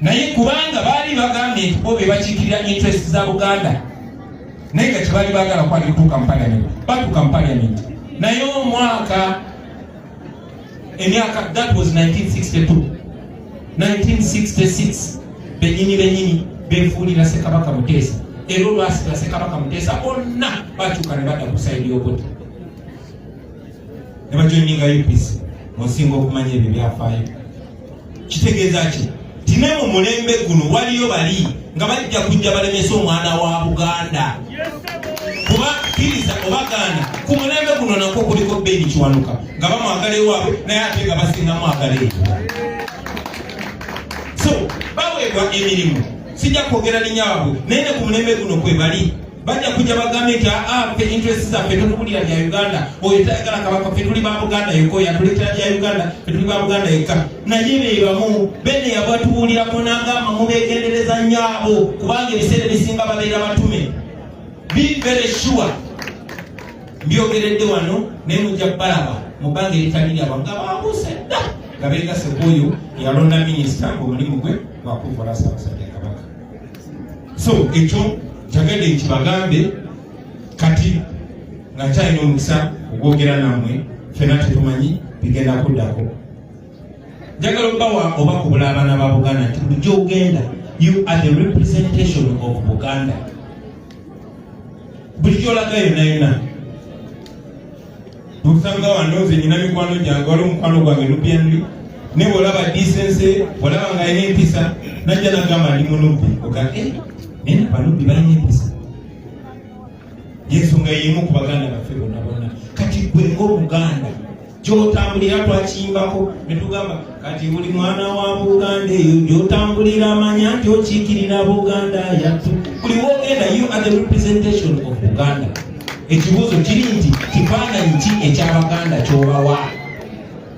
naye kubanga baali bagambye nti bo be bakiikirira interest za Buganda naye nga kibali baagala kwali kutuuka mu parliament batuuka mu parliament naye omwaka emyaka that was 1966 benyini befuulira Ssekabaka Muteesa era olwasika Ssekabaka Muteesa bonna bakyuka ne badda ku sayidi y'obuti ne bajoininga UPC musinga okumanya ebyo byafaayo. Kitegeeza ki tine mu mulembe guno waliyo bali nga bajja kujja balemesa omwana wa Buganda kuba kiriza obaganda ku mulembe guno nakwo kuliko Beni Kiwanuka nga bamwagala ewaabwe naye ate nga basinga mwagala eyo. So baweebwa emirimu sijja kwogera linnya naye ne ku mulembe guno kwe bali bajja kujja bagambe nti ffe interest zaffe tonubulira bya Uganda oyo tayagala Kabaka ffe tuli ba Buganda yekko yatuleetera bya Uganda ffe tuli ba Buganda yekka naye beebamu bene yabatubuulirako n'agamba mubeegendereza nnyo abo kubanga ebiseera ebisinga babeera batume. Be very sure mbyogeredde wano naye mujja balaba mu bbanga eritali lyabo nga baabuse dda nga beegase bwoyo yalonda minisita ng'omulimu gwe gwakukola Ssaabasajja Kabaka. So ekyo kyagende nkibagambe kati nga kyalina omukisa ogwogera nammwe ffenna tetumanyi bigenda kuddako. Njagala obbawa oba kubula abaana ba Buganda nti buli gy'ogenda you are the representation of Buganda. Buli gy'olaga yonna yonna okusanga wano nze nyina mikwano gyange wali omukwano gwange Nubianli ne bw'olaba disense bw'olaba ng'alina empisa najja nagamba ndi munubbi oga naye abanubbi balina empisa yensonga y'emu ku baganda baffe bonna bonna. Kati gwe ng'Obuganda gy'otambulira twakiyimbako ne tugamba kati buli mwana wa Buganda eyo gy'otambulira amanya nti okiikirira Buganda yattu. Buli w'ogenda you are the representation of Buganda. Ekibuuzo kiri nti kifaananyi ki eky'Abaganda ky'obawa?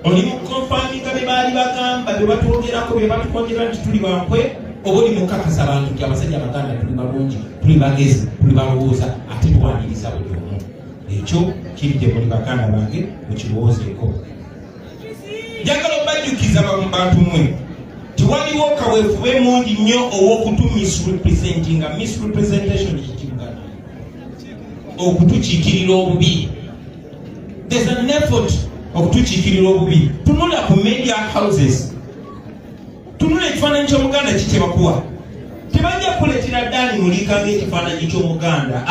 Oli mu konfaminga be baali bagamba be batwogerako be batukogera nti tuli bankwe oba oli mukakasa abantu nti abasajja Abaganda tuli balungi tuli bagezi tuli balowooza ate tuwaniriza buli omu. Ekyo kiri gye muli Baganda bange mukirowoozeeko. Njagala obajjukiza bantu mmwe tiwaliwo kaweefube mungi nnyo ow'okutu misrepresentinga. Misrepresentation kikimuganda okutukiikirira obubi. There's an effort okutukiikirira obubi. Tunula ku media houses tunula ekifaananyi ky'Omuganda kikye bakuwa tebajja kuleetera Dani Mulika ng'ekifaananyi ky'Omuganda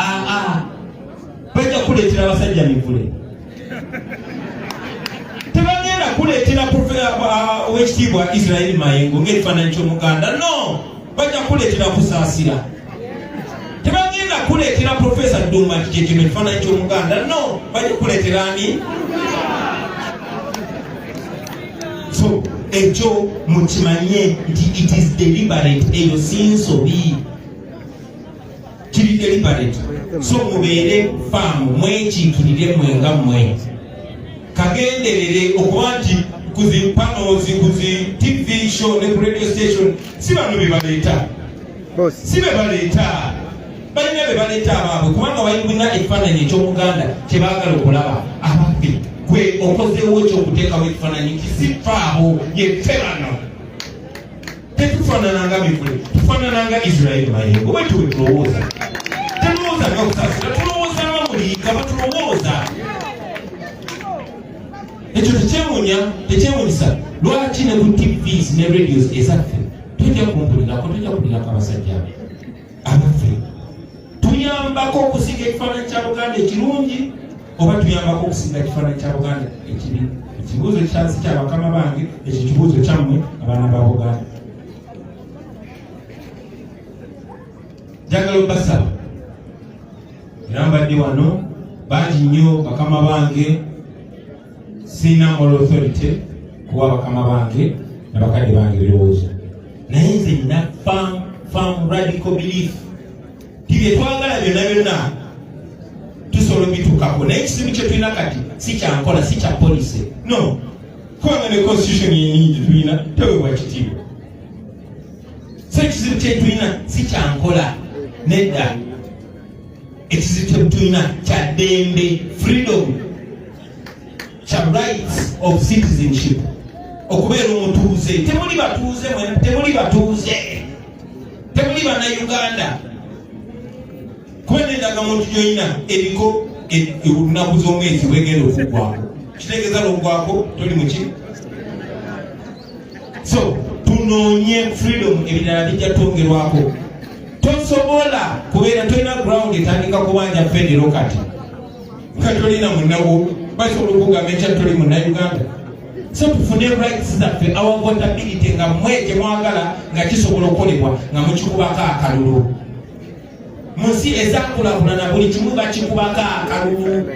bajja kuleetera abasajja mivule. Tebagenda kuleetera owekitiibwa Israel Mayengo ng'ekifaananyi ky'Omuganda no bajja kuleetera kusaasira. Tebagenda kuleetera Professor Ddumba nti kyekino ekifaananyi ky'Omuganda no bajja kuleetera ani. So ekyo mukimanye nti it is deliberate. Eyo si nsobi kiri deliberate. So mubeere faamu mwekiikirire mwenga mmwe kagenderere okuba nti kuzi panozi kuzi TV show ne ku radio station si bano be baleeta si be baleeta balina be baleeta abaabwe kubanga bayibuna ekifaananyi eky'Omuganda kyebaagala okulaba abaffe gwe okozeewo ekyokuteekawo ekifaananyi kisifaabo yefferano tetufaanananga mivule tufaanananga Israel Mayengo bwe tuwe tulowooza tulowooza nga okusaasira tulowooza nga Mulika batulowooza. Ekyo tekyewunyisa lwaki ne ku TVs ne radios ezaffe tojja kumpulirako tojja kulirako abasajja abaffe. Tuyambako okusinga ekifaananyi kya Buganda ekirungi oba tuyambako okusinga ekifaananyi kya Buganda ekibi? Ekibuuzo kyansi kya bakama bange ekyo kibuuzo kyammwe abaana ba Buganda. Njagala obbasaba era mbadde wano bangi nnyo bakama bange sina moral authority kuwa bakama bange na bakadde bange birowoozo naye nze nina firm radical belief tibye twagala byonna byonna tusobola bitukako naye ekizibu kye tulina kati si kyankola si kya policy no kubanga ne constitution yenyingi tulina teweebwa kitiibwa. So ekizibu kye tulina si kyankola nedda ekizibu kye tulina kya ddembe freedom kya rights of citizenship. okubeera omutuuze. Temuli batuuze, temuli batuuze, temuli bannayuganda. Kuba n'endagamuntu gy'olina eriko olunaku z'omwezi wegenda okuggwako, kitegeeza lwoggwako toli muki. So tunoonye freedom, ebirala bijja twongerwako. Tosobola kubeera tolina ground etandika kubanja federo kati nga tolina munnawo basobola okugamba ekya toli munnayuganda. So tufune rights zaffe, our votability nga mweje mwagala nga kisobola okukolebwa nga mukikubako akalulu. Mu nsi ezakulakulana buli kimu bakikubako akalulu.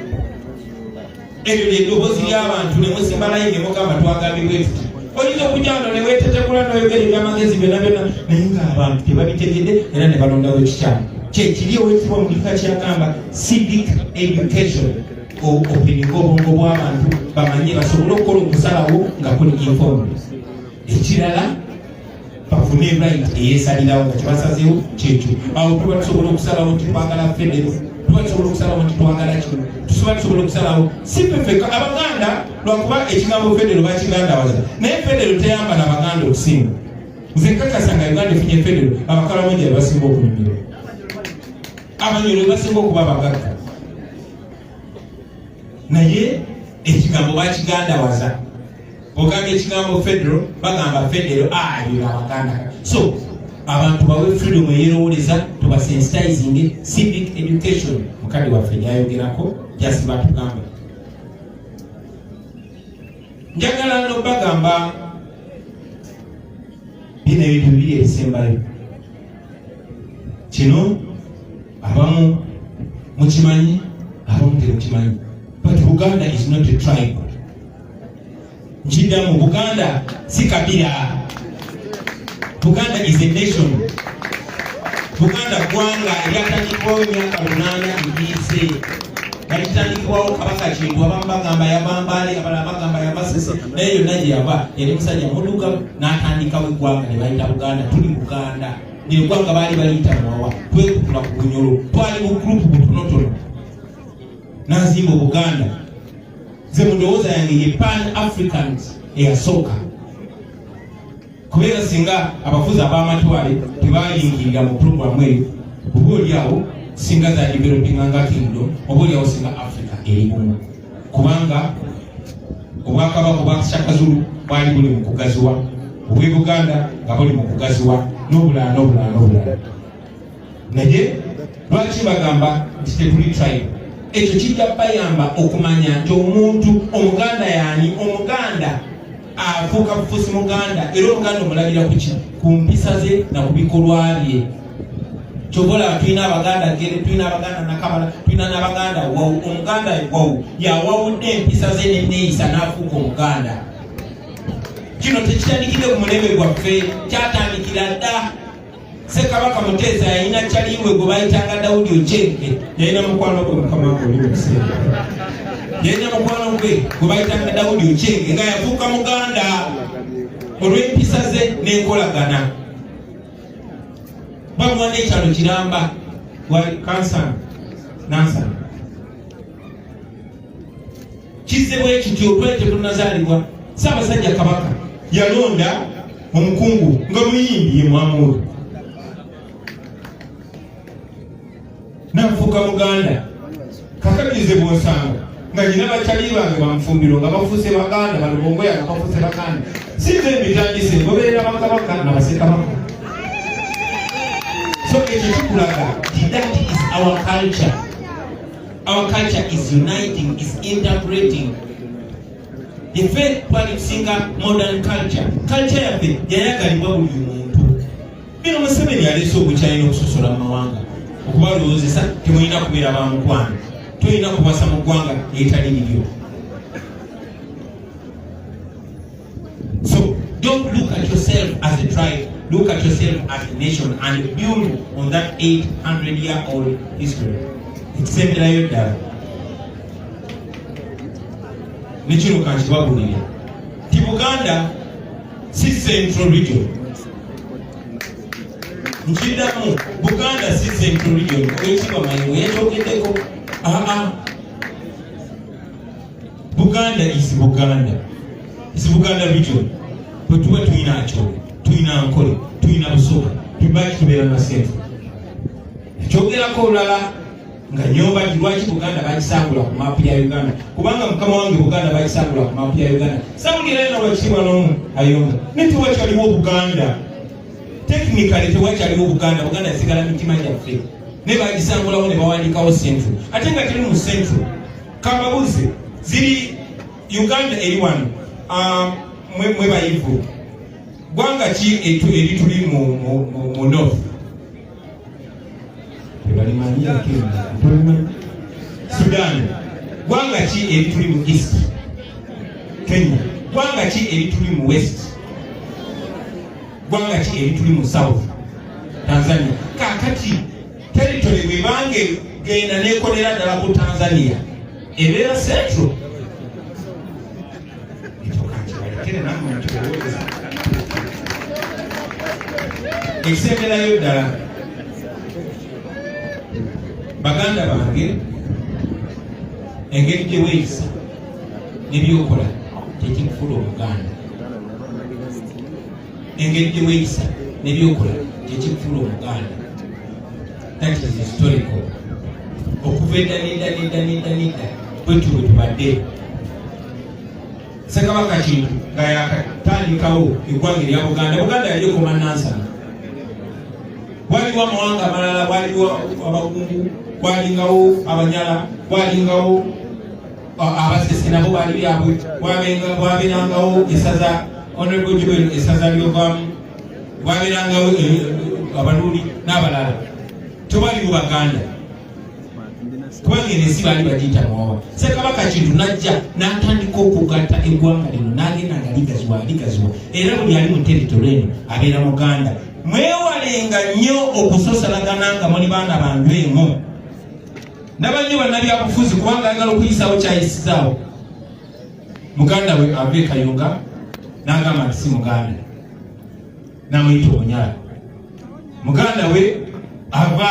Ebyo ly'eddoboozi ly'abantu ne musimba layini mugamba twagambibwe tuti. Oyinza okujjano ne weetetekula n'oyogera eby'amagezi byonna byonna naye ng'abantu tebabitegedde era ne balondawo ekikyamu. Kyekiri owekitiibwa mu kika kyagamba civic education, openinga obwongo bw'abantu bamanye basobole okukola okusalawo nga kuli informed. Ekirala bafune right eyeesalirawo nga kyebasazeewo kyekyo. Awo tuba tusobola okusalawo nti twagala federo, tuba tusobola okusalawo nti twagala kino, tusobola okusalawo si ffe Abaganda lwakuba ekigambo federo bakigandawaza, naye federo teyamba n'Abaganda okusinga. Nze nkakasa nga Uganda efunye federo, Abakalamoja be basinga okunyumirwa, Abanyoro basinga okuba abagagga, naye ekigambo bakigandawaza. Ogamba ekigambo federo bagamba federo ebyo Abaganda. So abantu bawe freedom eyerowoleza, tubasensitizing civic education. Mukadde waffe yayogerako jasi batugamba. Njagala no bagamba bino ebintu biri ebisembayo. Kino abamu mukimanyi, abamu temukimanyi. But Buganda is not a tribe. Njidamu, Buganda si kabila. Buganda is a nation. Buganda gwanga eryatandikibwawo emyaka 8 egiyize. Yalitandikibwawo Kabaka Kintu, abamu bagamba yabambale, abalala bagamba yabasese, naye yonna gye yava yali musajja muddugavu n'atandikawo eggwanga ne bayita Buganda. Tuli Buganda. Eggwanga baali baliyita Mwawa, twekutula ku Bunyolo, twali mu gurupu butonotono n'azimba Buganda. Nze mu ndowooza yange ye Pan-Africans eyasooka. Kubeera singa abafuzi ab'amatwale tebayingirira mu puroguramu eyo, oba oliawo singa za developinga nga kingdom, oba oliawo singa Africa eri bumu. Kubanga obwakabaka obwa Shakazulu bwali buli mu kugaziwa, obw'e Buganda nga buli mu kugaziwa, n'obulala n'obulala n'obulala. Naye lwaki bagamba nti tetuli tribe? Ekyo kijja bayamba okumanya nti omuntu Omuganda yaani, Omuganda afuuka bufuusi Muganda, era Omuganda omulabira ku mpisa ze na ku bikolwa bye. Kyobola tulina Abaganda Gere, tulina Abaganda Nakabala, tulina n'Abaganda Wawu. Omuganda Wawu yawawudde empisa ze n'enneeyisa n'afuuka Omuganda. Kino tekitandikire ku mulembe gwaffe, kyatandikira dda Ssekabaka Muteesa yalina kyaliwe gwe bayitanga Dawudi Okyenge, yalina mukwano gwe Mukambwe oli mukiseera. Yalina mukwano gwe bayitanga Dawudi Okyenge nga yafuuka Muganda olw'empisa ze n'enkolagana. Bamuwa n'ekyalo Kiramba wali Kansana Nansana. Kizze bwe kityo twete tunazaalibwa. Ssaabasajja Kabaka yalonda omukungu nga muyimbi ye Mwamuru. Nafuuka Muganda. Kakatize bw'osanga nga nyina bakyali bange banfumbiro nga bafuuse Baganda, balubongoya nga bafuuse Baganda. Sinze mbitandise ngoberera Bakabaka na Bassekabaka. So ekyo kikulaga that is our culture. Our culture is uniting, is interpreting. The faith twalikusinga modern culture. Culture yaffe yayagalibwa buli muntu. Bino Museveni yaleese obukyalina okusosola mu mawanga. Okubalowoozesa temulina kubeera bamukwano, tulina kubasa mu ggwanga eritali liryo. So don't look at yourself as a tribe, look at yourself as a nation and build on that 800-year-old history. Ekisemberayo ddala nekino kankibabulire ti Buganda si central region. Nkidamu Buganda si central region. Owekiba Mayiga yakyogeddeko. Buganda is Buganda. It's Buganda region. bwe tuba tulina Acholi, tulina Nkole, tulina Busoga, tubaki tubeera na Central. Ekyogerako olulala nga Nnyo lwaki Buganda bagisangula ku maapu ya Uganda, kubanga mukama wange Buganda bagisangula ku maapu ya Uganda. Sabulira na lwakitiibwa n'omu ayonga ne tewakyaliwo Buganda, technically tewakyaliwo Buganda, Buganda yasigala mitima gyaffe ne bagisangulawo ne bawandiikawo Central. Ate nga teri mu Central kambabuze ziri Uganda eri wano mwe bayivu gwanga ki eri tuli mu North Sudan, gwanga ki eri tuli mu East Kenya, gwanga ki eri tuli mu West, gwanga ki eri tuli mu South Tanzania. Kakati territory bwe bange genda nekolera ddala ku Tanzania ebeera Central. Ekisemberayo ddala baganda bange engeri gye weeyisa n'ebyokola tekikufula Omuganda, engeri gye weeyisa n'ebyokola tekikufula Omuganda. That is historical. Okuva edda bwetu bwe tubadde Ssekabaka Kintu nga yakatandikawo eggwanga erya Buganda. Buganda yali ekoma Nansana, waliwo amawanga amalala, waliwo Abagungu, walingawo Abanyala, walingawo Abasese nabo baali byabwe, wabeerangawo esaza Honorable Jibwe esaza ly'ovaamu, wabeerangawo Abaluuli n'abalala. Tewaliwo Baganda kubanga ensi baali bagiyita Mwawa. Ssekabaka Kintu n'ajja n'atandika okugatta eggwanga lino n'agenda nga ligaziwa era buli ali mu territory eno abeera Muganda. Mwewalenga nnyo okusosalagana nga muli baana banju eno n'abannyo bannabyabufuzi kubanga ayagala okuyisawo kyayisizaawo. Muganda we ava e Kayunga n'agamba nti si Muganda, n'amuyita Omunyala. Muganda we ava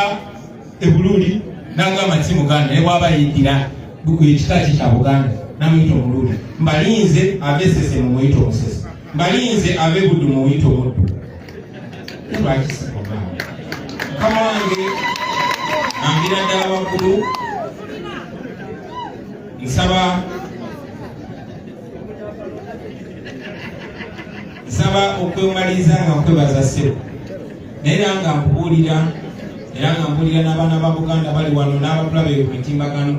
e Buluuli n'agamba nti si Muganda, ne bw'aba yeddira ekika kye kya Buganda n'amuyita Omuluuli. Mbalinze ave Sese mumuyita Omusese, mbalinze ave Buddu mumuyita Omuddu. Mukama wange ambira ddala waggulu, nsaba okwemaliriza nga nkwebaza ssebo, naye era nga mpuulira n'abaana ba Buganda bali wano n'abatulabe ku mitimbagano.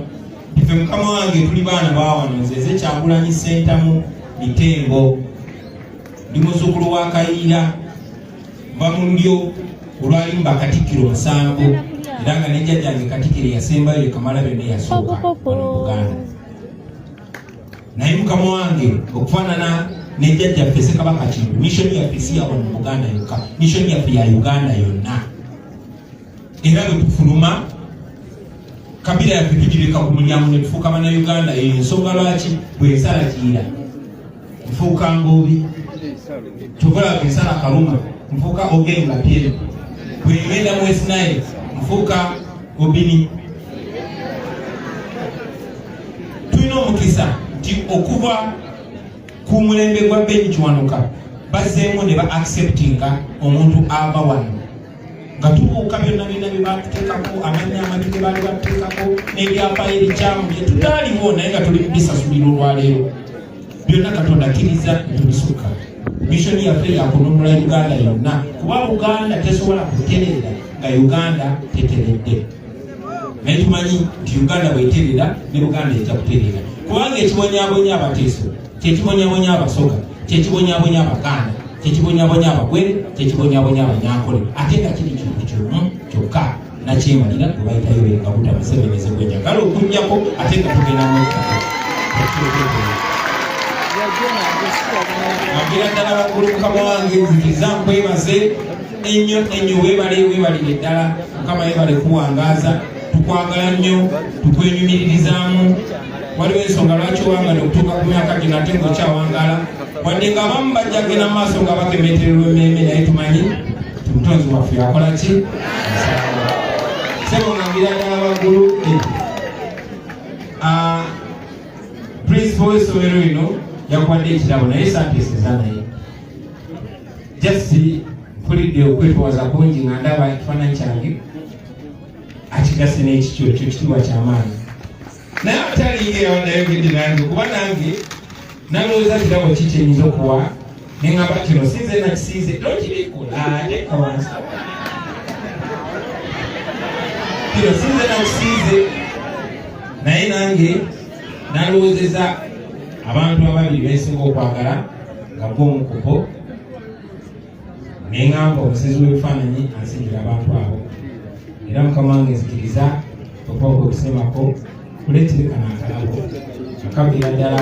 Ffe mukama wange tuli baana ba wano, nze Kyagulanyi Ssentamu Mitengo, ndi muzzukulu wa Kayiira, mba mu Nnyo olwali mu Katikiro musango, era nga ne jjajjange Katikiro yasembayo Kamalabyonna eyasooka wano mu Buganda. Naye mukama wange okufaanana ne jjajjaffe Ssekabaka Kintu, missoni yaffe si ya wano mu Buganda yokka, missoni yaffe ya Uganda yonna. Era bwe tufuluma Kabira yaffe tugireka ku mulyango ne tufuuka Bannayuganda. Eyo ensonga lwaki bwe nsala Kiira nfuuka Ngobi, kyova bwe nsala Kaluma nfuuka Ogenga Pyere, bwe ngenda mu West Nile nfuuka Obini. Tulina omukisa nti okuva ku mulembe gwa Benchwanuka bazzeemu ne ba-acceptinga omuntu ava wano nga tubuuka byonna bye batuteekako, amannya amabi ge baali batuteekako n'ebyapa ebikyamu bye tutaaliwo naye nga tuli bisasulira olwaleero. Byonna Katonda akkiriza tubisukka. Missoni yaffe yakununula Uganda yonna, kuba Buganda tesobola kutereera nga Uganda teteredde. Naye tumanyi nti Uganda bw'etereera ne Buganda ejja kutereera, kubanga ekibonyaabonya Abateeso, kyekibonyaabonya Abasoga, kyekibonyaabonya Abaganda, kyekibonyaabonya Abagwere, kyekibonyaabonya Abanyankole, ate nga kiri kintu kimu kyokka nakyemalira gwe bayitayo Bengabuta Museveni gwe njagala okuggyako ate nga tugenda mu ambira ddala waggulu Mukama wange nzikiriza nkwebaze ennyo weebalire ddala Mukama yeebale kuwangaaza, tukwagala nnyo, tukwenyumiririzaamu. Waliwo ensonga lwaki owangala okutuuka ku myaka gino ate ng'okyawangaala, wadde nga abamu bajja kugenda mu maaso nga bakemetererwa emmeeme, naye tumanyi omutonzi waffe yakola ki? Sebo ngambira ddala waggulu principal w'essomero lino yakuwadde ekirabo naye saapeseza naye Jasi mpulidde okwetwaza kungi nga ndaba ekifaananyi kyange akigase n'ekikyo ekyo ekitiibwa ky'amaanyi naye atalinga nayogedde nange kuba nange nalowooza kirabo ki kyenyinza okuwa neŋŋamba kino sinze nakisiize lokirikola teeka wansi kino sinze nakisiize naye nange nalowoozeza abantu ababiri bensinga okwagala nga bw'omukubo neŋŋamba omusezi w'ebifaananyi ansingira abantu abo era mukama wange nzikiriza okuba okusemako kuleeterekana akalabo akabira ddala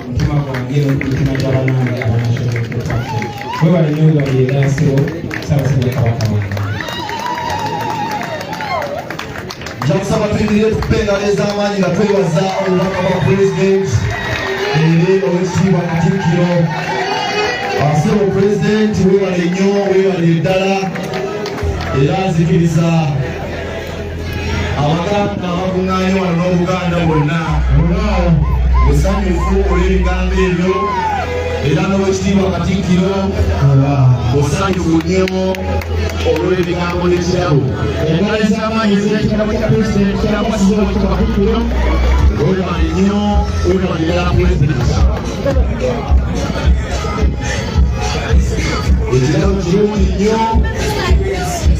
omutima gwange n'omutima gy'abanange abanationalprotacto webale nnyo webale eddasiro Ssaabasajja Kabaka wange njakusaba tuyimirire tukupe engalo ez'amaanyi nga twebaza obubaka bwa pulezidenti eri owekitiibwa Katikiro asebo pulezidenti webale nnyo webale ddala era nzikiriza abaganda abakuŋŋaanye wano n'Obuganda bwonna musanyufu olw'ebigambo ebyo era n'owekitiibwa Katikiro musanyufu nnyo olw'ebigambo n'ekirabo engalo ez'amaanyi ez'ekitabo kya pulezidenti kyakwasiza owekitiibwa Katikiro webale nnyo webale ddala pulezidenti ekirabo kirungi nnyo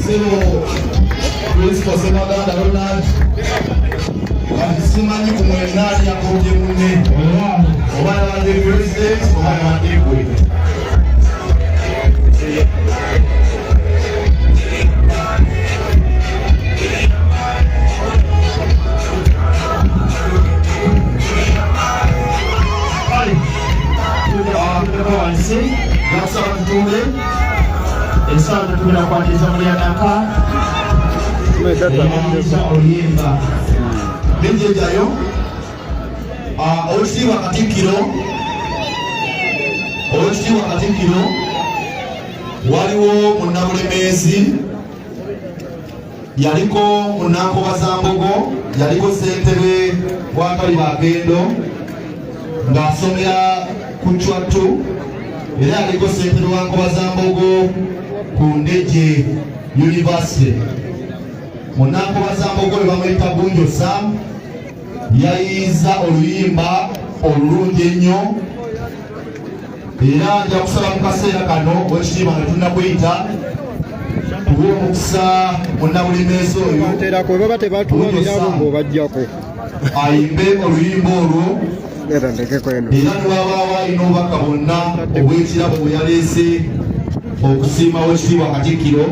sebo Principal Semaganda Ronald simanyi ku mwenaani yakombye munne oba yabadde president oba yabadde gwe wansi nakusaba tutuule ensawa tetubira kwatiriza mulyanaka oluyimba nenjejayo owekitiibwa Katikiro waliwo munnabulemeezi yaliko munnakobazambogo yaliko ssentebe wa Kalibagendo ng'asomera ku Chwatu era yaliko ssentebe wa Nkobazambogo ku Ndejje University munnakobazambogo we bamwita Gunjo Sam yayiiza oluyimba olulungi ennyo era nja kusaba mu kaseera kano owekitiibwa nga tunnakuyita tuwe omukisa munnabulemeezi oyo ayimbe oluyimba olwo era niwabaawo alina obubaka bwonna obw'ekirabo bwe yaleese okusiima owekitiibwa Katikiro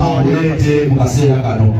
abuleete mu kaseera kano.